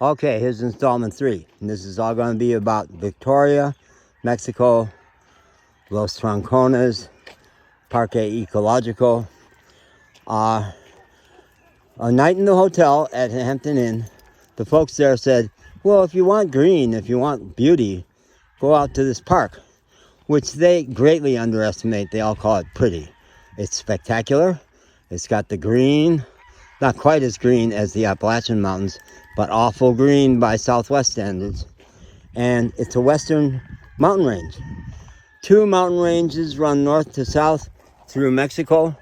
Okay, here's installment 3. And this is all going to be about Victoria, Mexico, Los Troncones, Parque Ecologico. A night in the hotel at Hampton Inn, the folks there said, well, if you want green, if you want beauty, go out to this park, which they greatly underestimate. They all call it pretty. It's spectacular. It's got the green, not quite as green as the Appalachian Mountains, but awful green by Southwest standards. And it's a western mountain range. 2 mountain ranges run north to south through Mexico.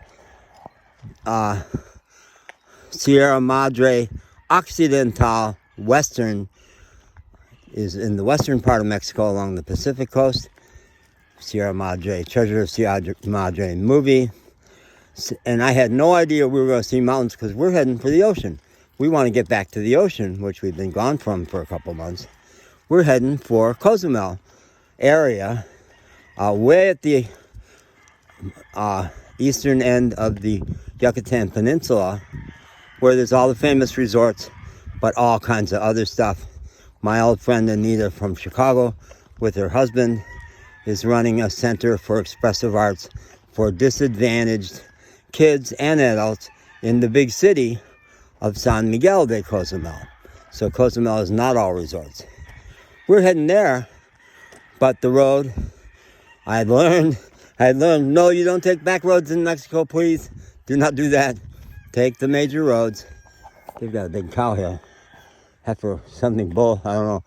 Sierra Madre Occidental, western, is in the western part of Mexico along the Pacific coast. Sierra Madre, Treasure of Sierra Madre movie. And I had no idea we were going to see mountains because we're heading for the ocean. We want to get back to the ocean, which we've been gone from for a couple months. We're heading for Cozumel area, way at the eastern end of the Yucatan Peninsula, where there's all the famous resorts, but all kinds of other stuff. My old friend Anita from Chicago, with her husband, is running a center for expressive arts for disadvantaged kids and adults in the big city of San Miguel de Cozumel. So Cozumel is not all resorts. We're heading there, but the road, I had learned, no, you don't take back roads in Mexico, please. Do not do that. Take the major roads. They've got a big cow here. Heifer, something bull, I don't know,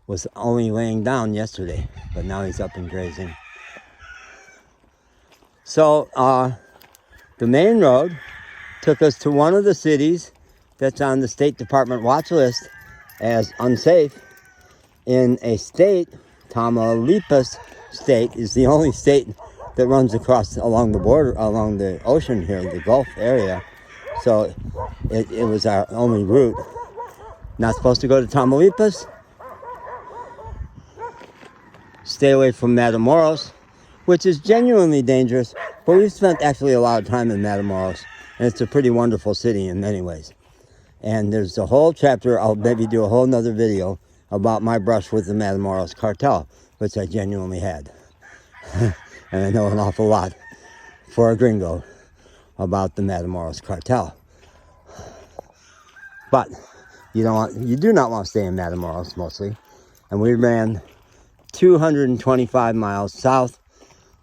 was only laying down yesterday, but now he's up and grazing. So, the main road took us to one of the cities that's on the State Department watch list as unsafe in a state. Tamaulipas state is the only state that runs across along the border, along the ocean here, the Gulf area. So it was our only route. Not supposed to go to Tamaulipas. Stay away from Matamoros, which is genuinely dangerous, but we've spent actually a lot of time in Matamoros, and it's a pretty wonderful city in many ways. And there's a whole chapter, I'll maybe do a whole nother video about my brush with the Matamoros cartel, which I genuinely had. And I know an awful lot for a gringo about the Matamoros cartel. But you do not want to stay in Matamoros mostly. And we ran 225 miles south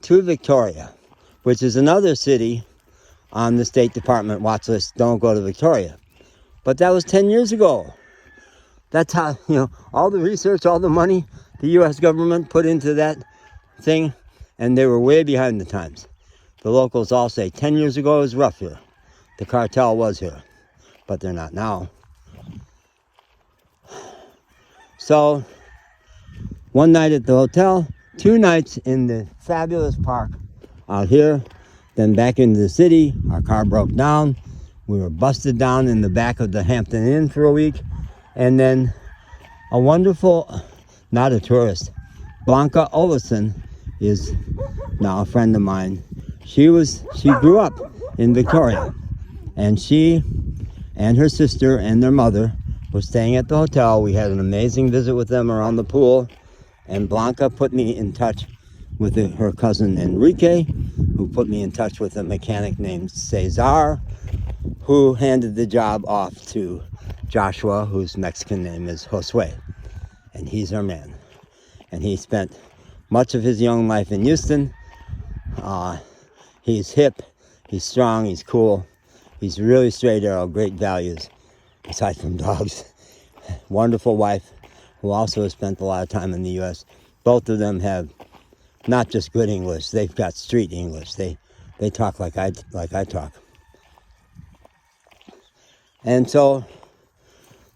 to Victoria, which is another city on the State Department watch list. Don't go to Victoria. But that was 10 years ago. That's how, all the research, all the money the U.S. government put into that thing, and they were way behind the times. The locals all say 10 years ago it was rough here. The cartel was here, but they're not now. So, one night at the hotel, 2 nights in the fabulous park out here, then back into the city. Our car broke down. We were busted down in the back of the Hampton Inn for a week. And then a wonderful, not a tourist, Blanca Olesen is now a friend of mine. She grew up in Victoria, and she and her sister and their mother were staying at the hotel. We had an amazing visit with them around the pool, and Blanca put me in touch with her cousin Enrique, who put me in touch with a mechanic named Cesar, who handed the job off to Joshua, whose Mexican name is Josue, and he's our man. And he spent much of his young life in Houston. He's hip, he's strong, he's cool, he's really straight arrow, great values, aside from dogs. Wonderful wife, who also has spent a lot of time in the U.S. Both of them have not just good English, they've got street English. They talk like I talk. And so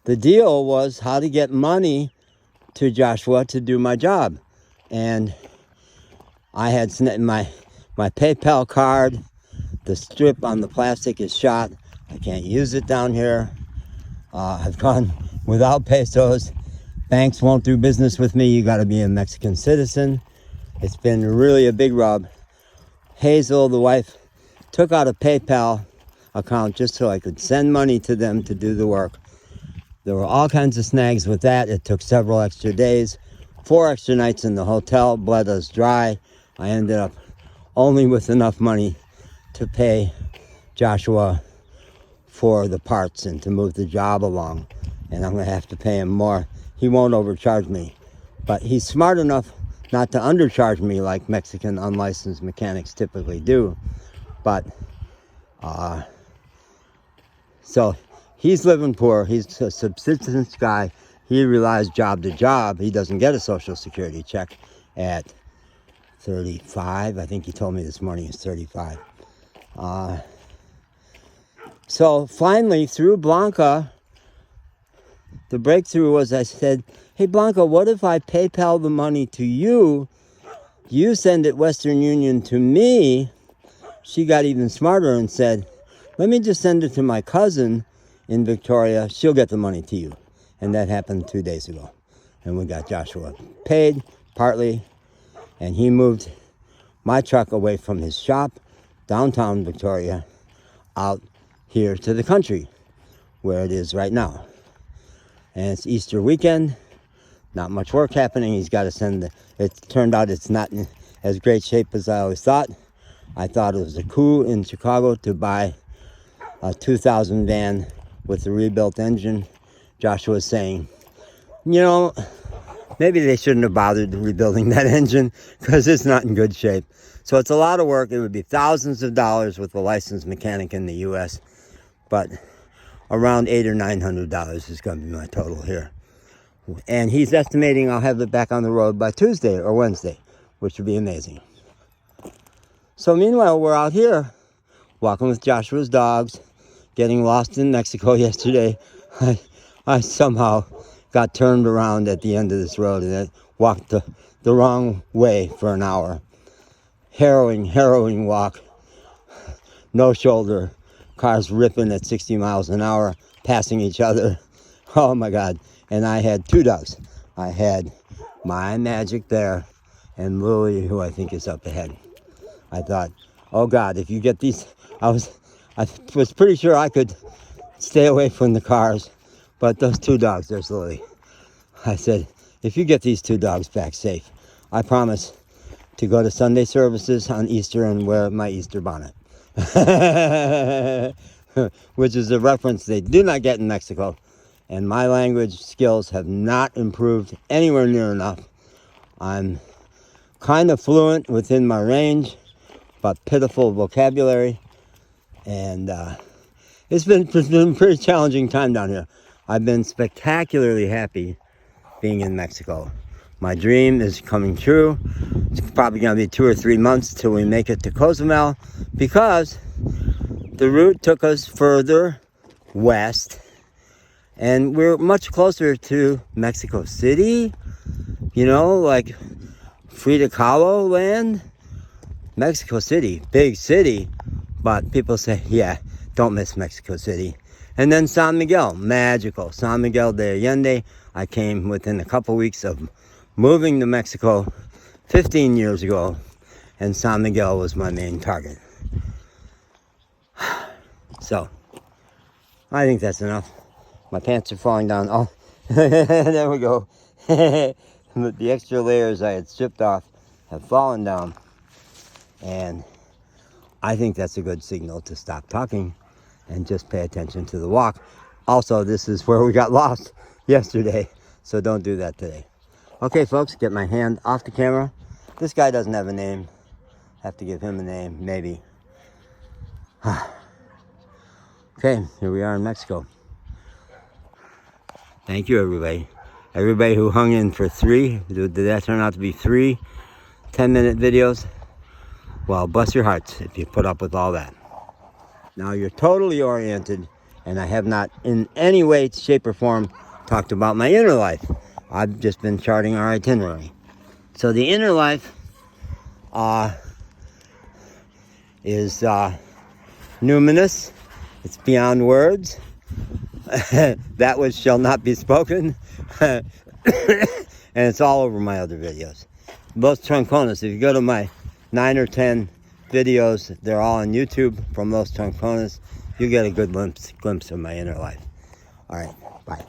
the deal was how to get money to Joshua to do my job. And I had my PayPal card. The strip on the plastic is shot. I can't use it down here. I've gone without pesos. Banks won't do business with me. You got to be a Mexican citizen. It's been really a big rub. Hazel, the wife, took out a PayPal account just so I could send money to them to do the work. There were all kinds of snags with that. It took several extra days, 4 extra nights in the hotel, bled us dry. I ended up only with enough money to pay Joshua for the parts and to move the job along. And I'm going to have to pay him more. He won't overcharge me. But he's smart enough not to undercharge me like Mexican unlicensed mechanics typically do. But, so he's living poor. He's a subsistence guy. He relies job to job. He doesn't get a Social Security check at 35. I think he told me this morning he's 35. So finally, through Blanca, the breakthrough was I said, hey, Blanca, what if I PayPal the money to you? You send it Western Union to me. She got even smarter and said, let me just send it to my cousin in Victoria. She'll get the money to you. And that happened 2 days ago. And we got Joshua paid, partly. And he moved my truck away from his shop, downtown Victoria, out here to the country, where it is right now. And it's Easter weekend. Not much work happening. He's got to send it turned out it's not in as great shape as I always thought. I thought it was a coup in Chicago to buy a 2000 van with a rebuilt engine. Joshua was saying, you know, maybe they shouldn't have bothered rebuilding that engine because it's not in good shape. So it's a lot of work. It would be thousands of dollars with a licensed mechanic in the U.S., but around $800 or $900 is going to be my total here. And he's estimating I'll have it back on the road by Tuesday or Wednesday, which would be amazing. So meanwhile, we're out here walking with Joshua's dogs, getting lost in Mexico yesterday. I somehow got turned around at the end of this road and I walked the wrong way for an hour. Harrowing walk. No shoulder. Cars ripping at 60 miles an hour, passing each other. Oh my God. And I had 2 dogs. I had my Magic there and Lily, who I think is up ahead. I thought, oh God, if you get these, I was pretty sure I could stay away from the cars, but those 2 dogs, there's Lily. I said, if you get these 2 dogs back safe, I promise to go to Sunday services on Easter and wear my Easter bonnet. Which is a reference they do not get in Mexico. And my language skills have not improved anywhere near enough. I'm kind of fluent within my range, but pitiful vocabulary. And it's been a pretty challenging time down here. I've been spectacularly happy being in Mexico. My dream is coming true. It's probably going to be 2 or 3 months till we make it to Cozumel because the route took us further west and we're much closer to Mexico City, you know, like Frida Kahlo land. Mexico City, big city, but people say, yeah, don't miss Mexico City. And then San Miguel, magical. San Miguel de Allende. I came within a couple weeks of moving to Mexico 15 years ago, and San Miguel was my main target. So, I think that's enough. My pants are falling down. Oh, there we go. The extra layers I had stripped off have fallen down. And I think that's a good signal to stop talking and just pay attention to the walk. Also, this is where we got lost yesterday, so don't do that today. Okay, folks, get my hand off the camera. This guy doesn't have a name. Have to give him a name, maybe. Okay, here we are in Mexico. Thank you, everybody. Everybody who hung in for 3. Did that turn out to be 3 10-minute videos? Well, bless your hearts if you put up with all that. Now you're totally oriented, and I have not in any way, shape, or form talked about my inner life. I've just been charting our itinerary. So the inner life is numinous. It's beyond words. That which shall not be spoken. And it's all over my other videos. Los Troncones, if you go to my 9 or 10 videos, they're all on YouTube from Los Troncones. You get a good glimpse of my inner life. All right, bye.